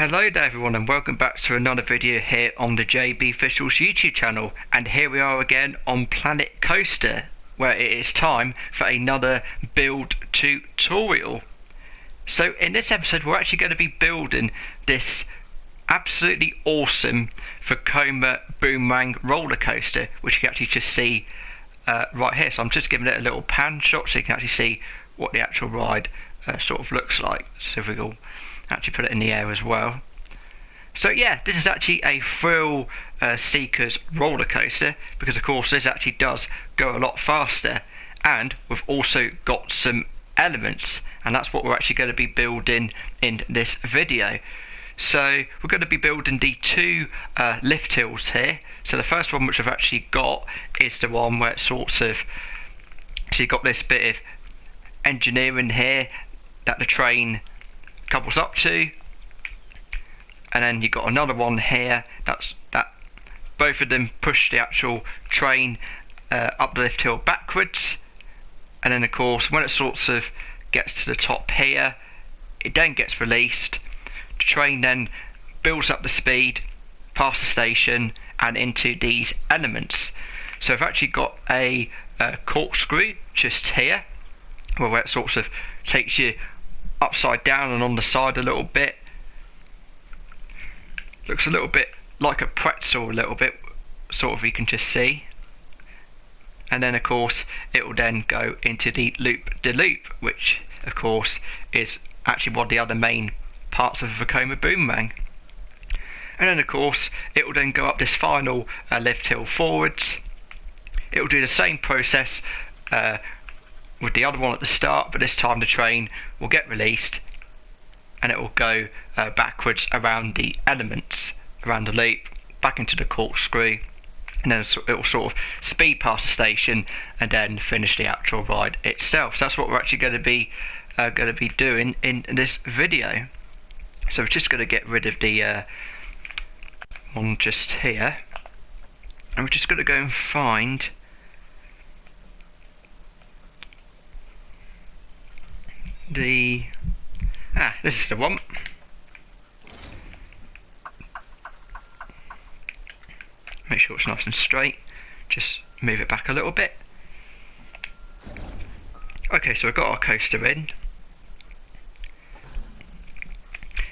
Hello there everyone, and welcome back to another video here on the JB Officials YouTube channel. And here we are again on Planet Coaster, where it is time for another build tutorial. So in this episode we're actually going to be building this absolutely awesome Vekoma Boomerang Rollercoaster, which you can actually just see right here. So I'm just giving it a little pan shot so you can actually see what the actual ride sort of looks like. So if we go actually put it in the air as well. So yeah, this is actually a thrill seekers roller coaster, because of course this actually does go a lot faster, and we've also got some elements, and that's what we're actually going to be building in this video. So we're going to be building the two lift hills here. So the first one which I've actually got is the one where it sorts of actually got this bit of engineering here that the train couples up to, and then you've got another one here that both of them push the actual train up the lift hill backwards, and then of course when it sorts of gets to the top here, it then gets released. The train then builds up the speed past the station and into these elements. So I've actually got a corkscrew just here, where it sorts of takes you upside down and on the side a little bit. Looks a little bit like a pretzel, a little bit, sort of, you can just see. And then of course it will then go into the loop-de-loop, which of course is actually one of the other main parts of a Vekoma Boomerang. And then of course it will then go up this final lift hill forwards. It will do the same process with the other one at the start, but this time the train will get released and it will go backwards around the elements, around the loop, back into the corkscrew, and then it will sort of speed past the station and then finish the actual ride itself. So that's what we're actually going to be doing in this video. So we're just going to get rid of the one just here, and we're just going to go and find this is the one. Make sure it's nice and straight. Just move it back a little bit. Okay, so we've got our coaster in,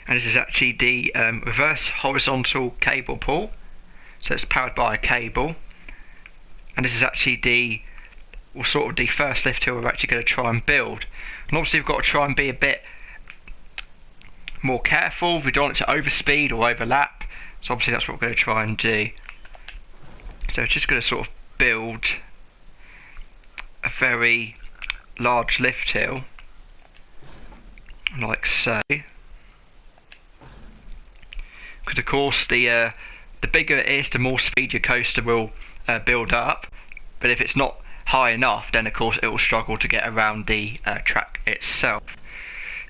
and this is actually the reverse horizontal cable pull. So it's powered by a cable, and this is actually the first lift hill we're actually going to try and build. And obviously we've got to try and be a bit more careful. We don't want it to overspeed or overlap, so obviously that's what we're going to try and do. So it's just going to sort of build a very large lift hill like so, because of course the bigger it is, the more speed your coaster will build up. But if it's not high enough, then of course it will struggle to get around the track itself.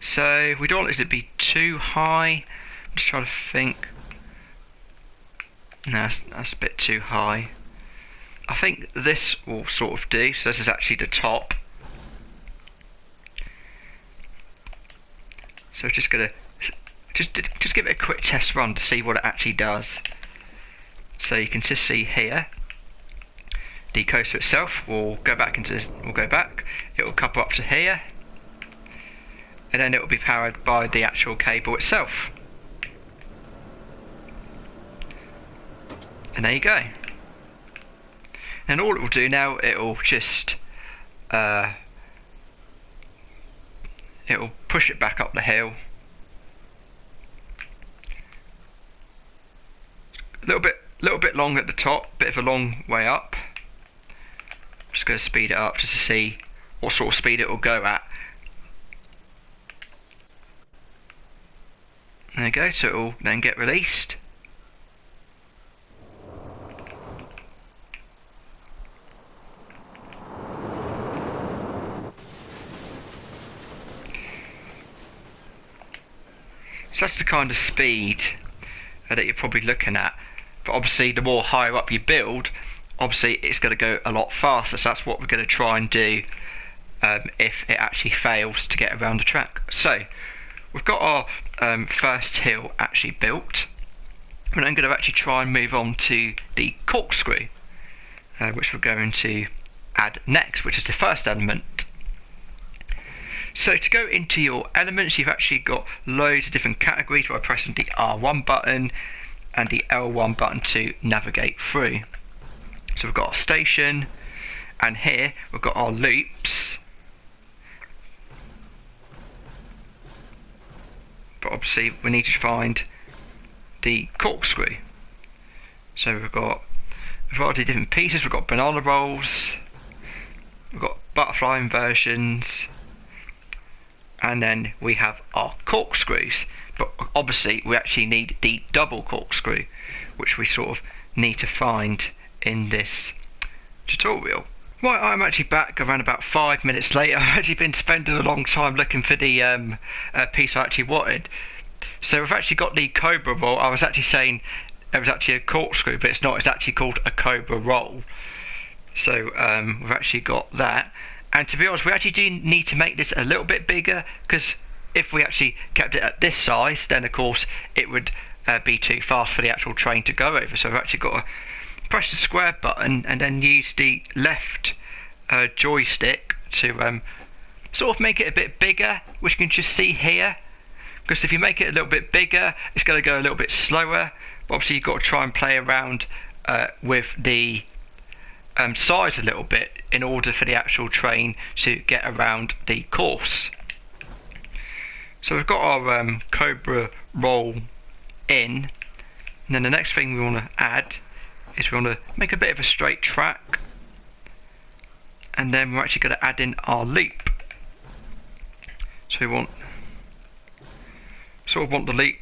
So we don't want it to be too high. I'm just trying to think. No, that's a bit too high. I think this will sort of do. So this is actually the top. So we're just gonna just give it a quick test run to see what it actually does. So you can just see here, the coaster itself will go back. It will couple up to here, and then it will be powered by the actual cable itself. And there you go. And all it will do now, it will just it will push it back up the hill. A little bit long at the top, bit of a long way up. Just going to speed it up just to see what sort of speed it will go at. There you go, so it will then get released. So that's the kind of speed that you're probably looking at. But obviously the more higher up you build, obviously it's going to go a lot faster. So that's what we're going to try and do if it actually fails to get around the track. So we've got our first hill actually built. And I'm going to actually try and move on to the corkscrew, which we're going to add next, which is the first element. So to go into your elements, you've actually got loads of different categories by pressing the R1 button and the L1 button to navigate through. So we've got our station, and here we've got our loops. But obviously we need to find the corkscrew. So we've got a variety of different pieces. We've got banana rolls, we've got butterfly inversions, and then we have our corkscrews. But obviously we actually need the double corkscrew, which we sort of need to find in this tutorial. Right, I'm actually back around about 5 minutes later. I've actually been spending a long time looking for the piece I actually wanted. So we've actually got the Cobra roll. I was actually saying it was actually a corkscrew, but it's not. It's actually called a Cobra roll. So we've actually got that. And to be honest, we actually do need to make this a little bit bigger, because if we actually kept it at this size, then of course it would be too fast for the actual train to go over. So we've actually got to press the square button and then use the left joystick to sort of make it a bit bigger, which you can just see here. Because if you make it a little bit bigger, it's going to go a little bit slower. But obviously you've got to try and play around with the size a little bit in order for the actual train to get around the course. So we've got our Cobra roll in, and then the next thing we want to add is we want to make a bit of a straight track, and then we're actually going to add in our loop. So we want the loop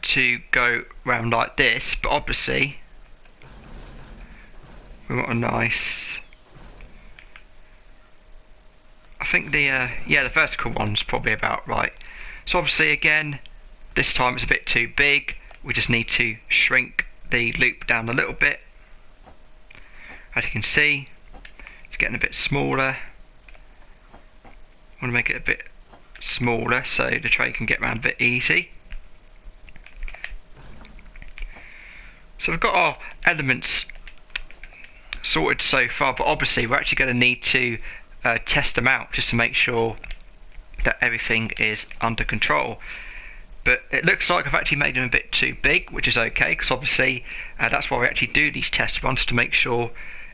to go round like this, but obviously we want a nice, I think the vertical one's probably about right. So obviously again, this time it's a bit too big. We just need to shrink the loop down a little bit. As you can see, it's getting a bit smaller. I want to make it a bit smaller so the train can get around a bit easy. So we've got our elements sorted so far, but obviously we're actually going to need to test them out just to make sure that everything is under control. But it looks like I've actually made them a bit too big, which is okay, because obviously that's why we actually do these test runs, to make sure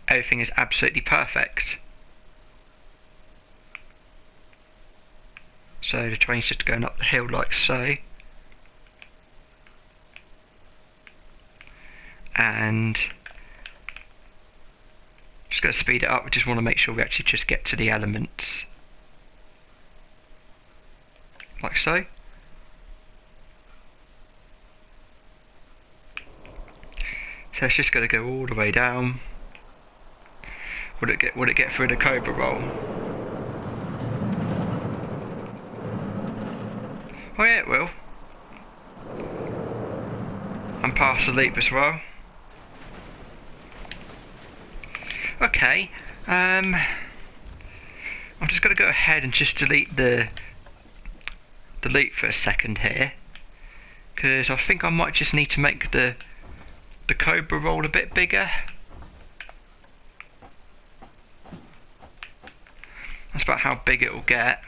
everything is absolutely perfect. So the train's just going up the hill like so. And just going to speed it up. We just want to make sure we actually just get to the elements. Like so. So it's just going to go all the way down. Would it get through the Cobra roll? Oh yeah, it will. And past the loop as well. Okay, I'm just going to go ahead and just delete the loop for a second here, because I think I might just need to make the Cobra roll a bit bigger. That's about how big it will get.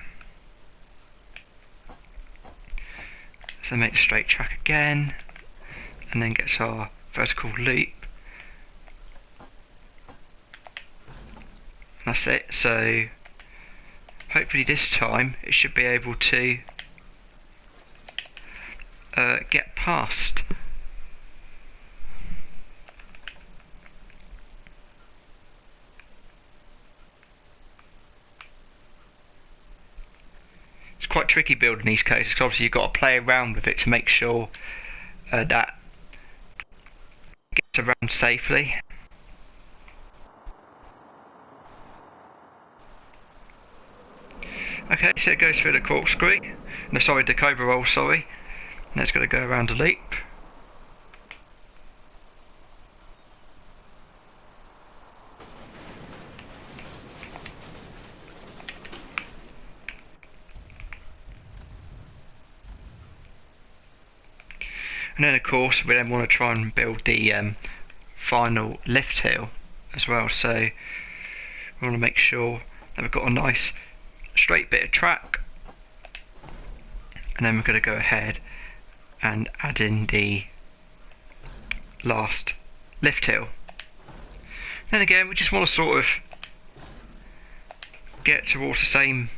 So make a straight track again, and then gets our vertical loop. That's it. So hopefully this time it should be able to get past. It's quite tricky building these coasters, because obviously you've got to play around with it to make sure that it gets around safely. Okay, so it goes through the corkscrew, no, sorry, the Cobra roll, sorry. Now it's going to go around a loop. And then of course we then want to try and build the final lift hill as well, so we want to make sure that we've got a nice straight bit of track, and then we're going to go ahead and add in the last lift hill. Then again, we just want to sort of get towards the same,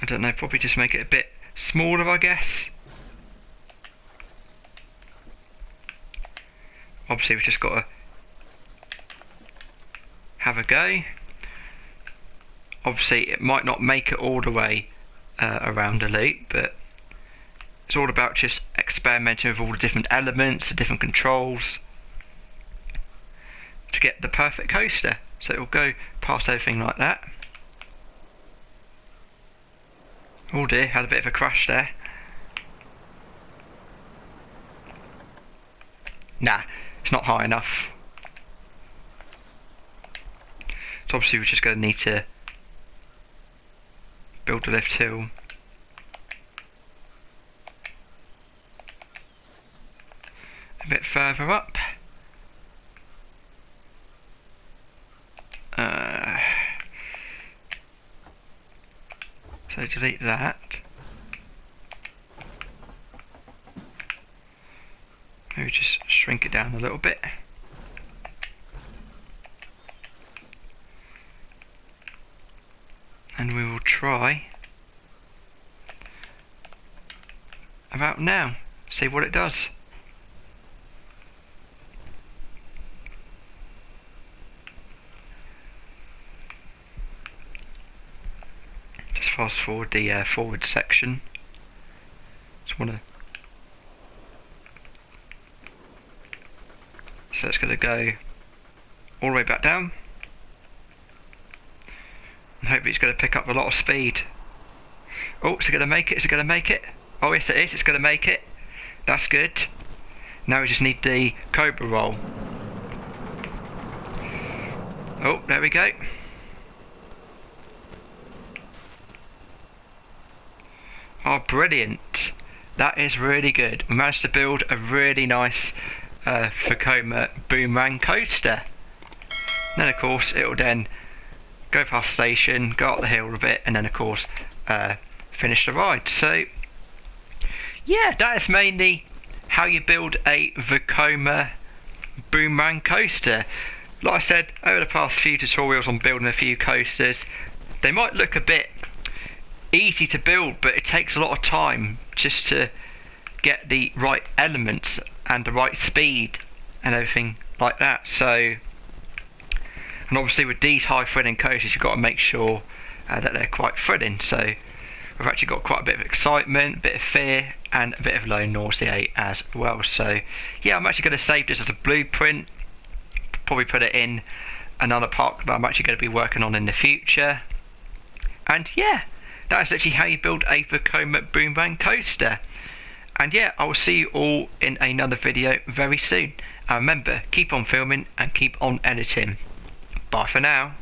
I don't know, probably just make it a bit smaller, I guess. Obviously we've just got to have a go. Obviously it might not make it all the way around the loop, but it's all about just experimenting with all the different elements, the different controls, to get the perfect coaster. So it will go past everything like that. Oh dear, had a bit of a crash there. Nah, it's not high enough. So obviously we're just going to need to build the lift hill. A bit further up. So delete that. Maybe just shrink it down a little bit. And we will try about now, see what it does. Just fast forward the forward section. Just want to. So it's going to go all the way back down. And hopefully it's going to pick up a lot of speed. Oh, is it going to make it? Is it going to make it? Oh yes it is, it's going to make it. That's good. Now we just need the Cobra roll. Oh, there we go. Oh, brilliant. That is really good. We managed to build a really nice Vekoma Boomerang Coaster. Then of course it will then go past the station, go up the hill a bit, and then of course finish the ride. So yeah, that is mainly how you build a Vekoma Boomerang Coaster. Like I said, over the past few tutorials on building a few coasters, they might look a bit easy to build, but it takes a lot of time just to get the right elements and the right speed and everything like that. So, and obviously with these high thrilling coasters, you've got to make sure that they're quite thrilling. So we've actually got quite a bit of excitement, a bit of fear, and a bit of low nausea as well. So yeah, I'm actually going to save this as a blueprint, probably put it in another park that I'm actually going to be working on in the future. And yeah, that is literally how you build a Vekoma Boomerang Coaster. And yeah, I will see you all in another video very soon. And remember, keep on filming and keep on editing. Bye for now.